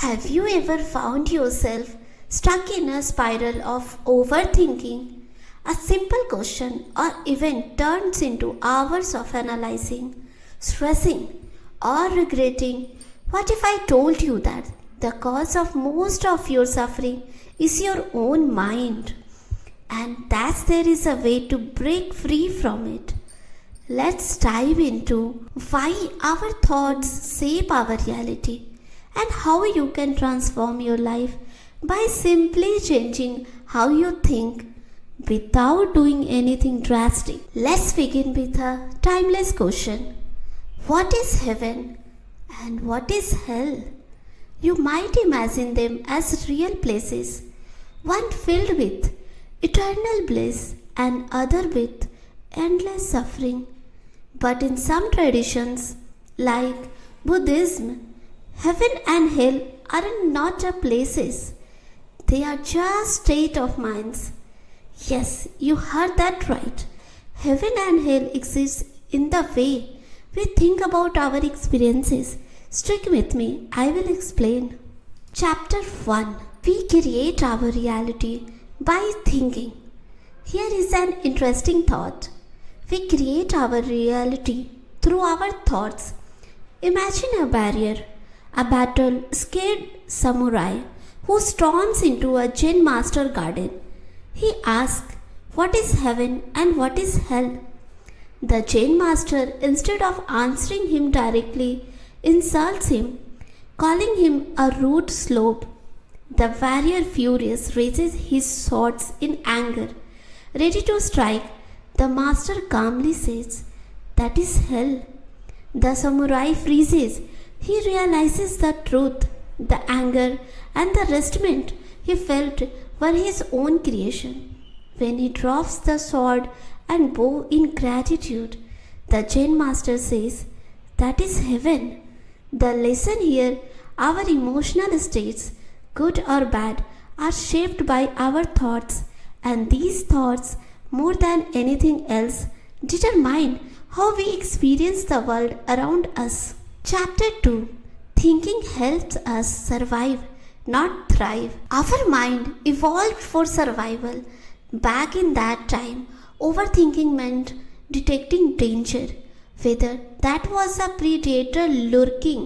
Have you ever found yourself stuck in a spiral of overthinking? A simple question or event turns into hours of analyzing, stressing, or regretting. What if I told you that the cause of most of your suffering is your own mind? And that there is a way to break free from it. Let's dive into why our thoughts shape our reality and how you can transform your life by simply changing how you think without doing anything drastic. Let's begin with a timeless question. What is heaven and what is hell? You might imagine them as real places, one filled with eternal bliss and other with endless suffering. But in some traditions, like Buddhism, heaven and hell are not just places, they are just state of minds. Yes, you heard that right. Heaven and hell exist in the way we think about our experiences. Stick with me, I will explain. Chapter 1. We create our reality by thinking. Here is an interesting thought. We create our reality through our thoughts. Imagine a barrier, a battle-scared samurai who storms into a Zen master garden. He asks, "What is heaven and what is hell?" The Zen master, instead of answering him directly, insults him, calling him a rude slob. The warrior, furious, raises his swords in anger, ready to strike. The master calmly says, "That is hell." The samurai freezes. He realizes the truth. The anger and the resentment he felt were his own creation. When he drops the sword and bow in gratitude, the Zen master says, "That is heaven." The lesson here, our emotional states, good or bad, are shaped by our thoughts, and these thoughts, more than anything else, determine how we experience the world around us. Chapter 2. Thinking helps us survive, not thrive. Our mind evolved for survival. Back in that time, overthinking meant detecting danger, whether that was a predator lurking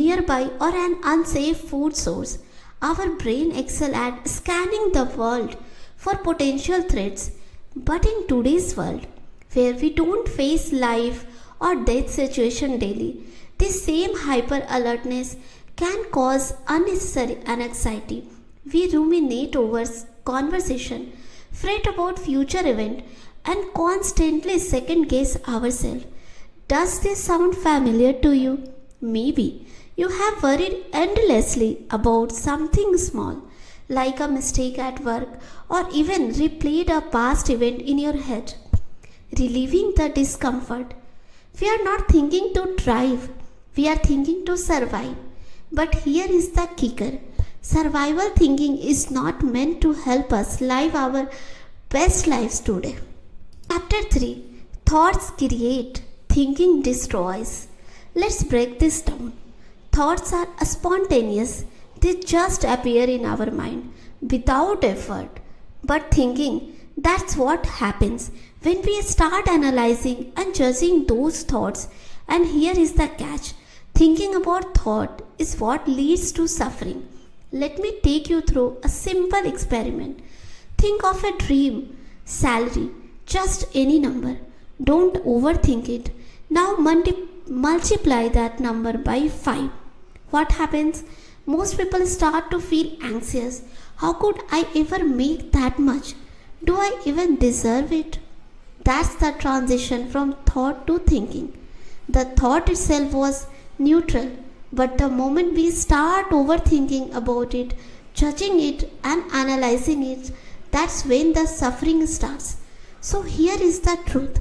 nearby or an unsafe food source. Our brain excels at scanning the world for potential threats. But in today's world, where we don't face life or death situation daily, this same hyper alertness can cause unnecessary anxiety. We ruminate over conversation, fret about future event, and constantly second guess ourselves. Does this sound familiar to you? Maybe you have worried endlessly about something small, like a mistake at work, or even replayed a past event in your head, relieving the discomfort. We are not thinking to thrive, we are thinking to survive. But here is the kicker. Survival thinking is not meant to help us live our best lives today. Chapter 3. Thoughts create, thinking destroys. Let's break this down. Thoughts are spontaneous. They just appear in our mind without effort. But thinking, that's what happens when we start analyzing and judging those thoughts. And here is the catch. Thinking about thought is what leads to suffering. Let me take you through a simple experiment. Think of a dream, salary, just any number. Don't overthink it. Now multiply that number by 5. What happens? Most people start to feel anxious. How could I ever make that much? Do I even deserve it? That's the transition from thought to thinking. The thought itself was neutral, but the moment we start overthinking about it, judging it, and analyzing it, that's when the suffering starts. So here is the truth.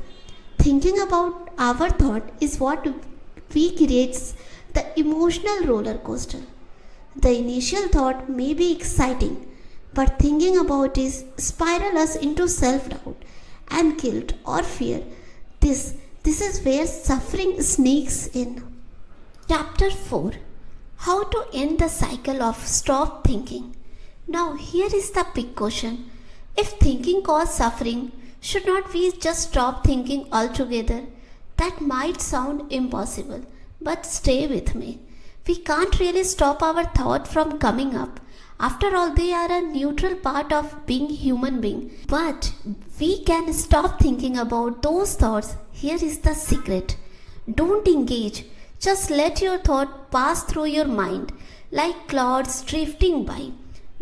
Thinking about our thought is what we creates the emotional roller coaster. The initial thought may be exciting, but thinking about it spiral us into self-doubt and guilt or fear. This is where suffering sneaks in. Chapter 4. How to end the cycle of stop thinking? Now, here is the big question. If thinking causes suffering, should not we just stop thinking altogether? That might sound impossible, but stay with me. We can't really stop our thought from coming up. After all, they are a neutral part of being human being. But we can stop thinking about those thoughts. Here is the secret. Don't engage. Just let your thought pass through your mind like clouds drifting by.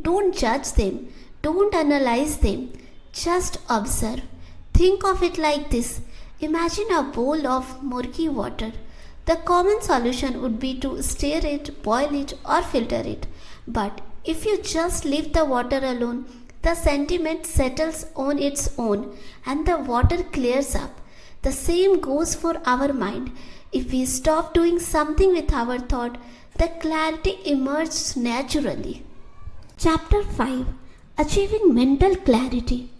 Don't judge them. Don't analyze them. Just observe. Think of it like this. Imagine a bowl of murky water. The common solution would be to stir it, boil it, or filter it. But if you just leave the water alone, the sediment settles on its own and the water clears up. The same goes for our mind. If we stop doing something with our thought, the clarity emerges naturally. Chapter 5. Achieving Mental Clarity.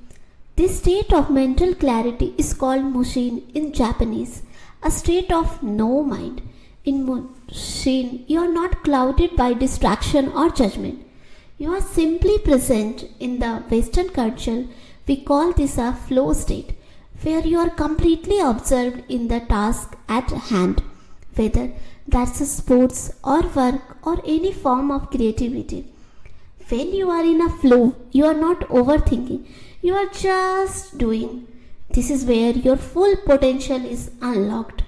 This state of mental clarity is called mushin in Japanese, a state of no mind. In mushin, you are not clouded by distraction or judgment. You are simply present. In the Western culture, we call this a flow state, where you are completely absorbed in the task at hand, whether that's sports or work or any form of creativity. When you are in a flow, you are not overthinking, you are just doing. This is where your full potential is unlocked.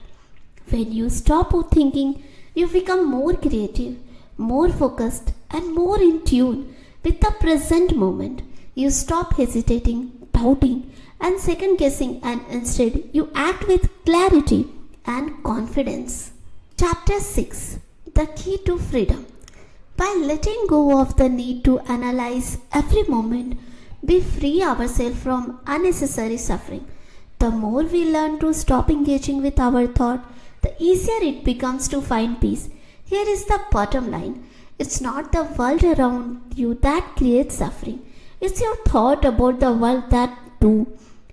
When you stop thinking, you become more creative, more focused, and more in tune with the present moment. You stop hesitating, doubting, and second guessing, and instead you act with clarity and confidence. Chapter 6. The Key to Freedom. By letting go of the need to analyze every moment, we free ourselves from unnecessary suffering. The more we learn to stop engaging with our thought, the easier it becomes to find peace. Here is the bottom line. It's not the world around you that creates suffering. It's your thought about the world that do.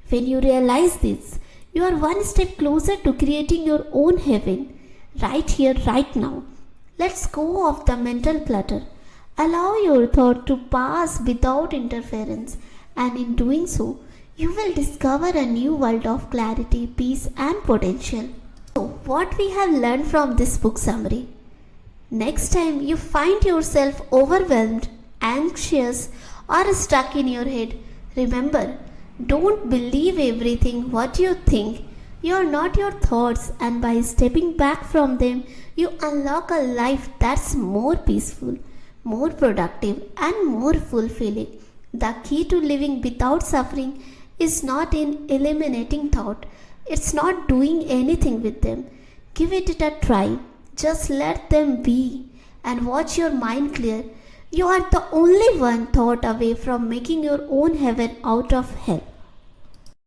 When you realize this, you are one step closer to creating your own heaven, right here, right now. Let's go of the mental clutter. Allow your thought to pass without interference, and in doing so, you will discover a new world of clarity, peace, and potential. So, what we have learned from this book summary? Next time you find yourself overwhelmed, anxious, or stuck in your head, remember, don't believe everything what you think. You are not your thoughts, and by stepping back from them, you unlock a life that's more peaceful, more productive, and more fulfilling. The key to living without suffering is not in eliminating thought. It's not doing anything with them. Give it a try. Just let them be and watch your mind clear. You are the only one thought away from making your own heaven out of hell.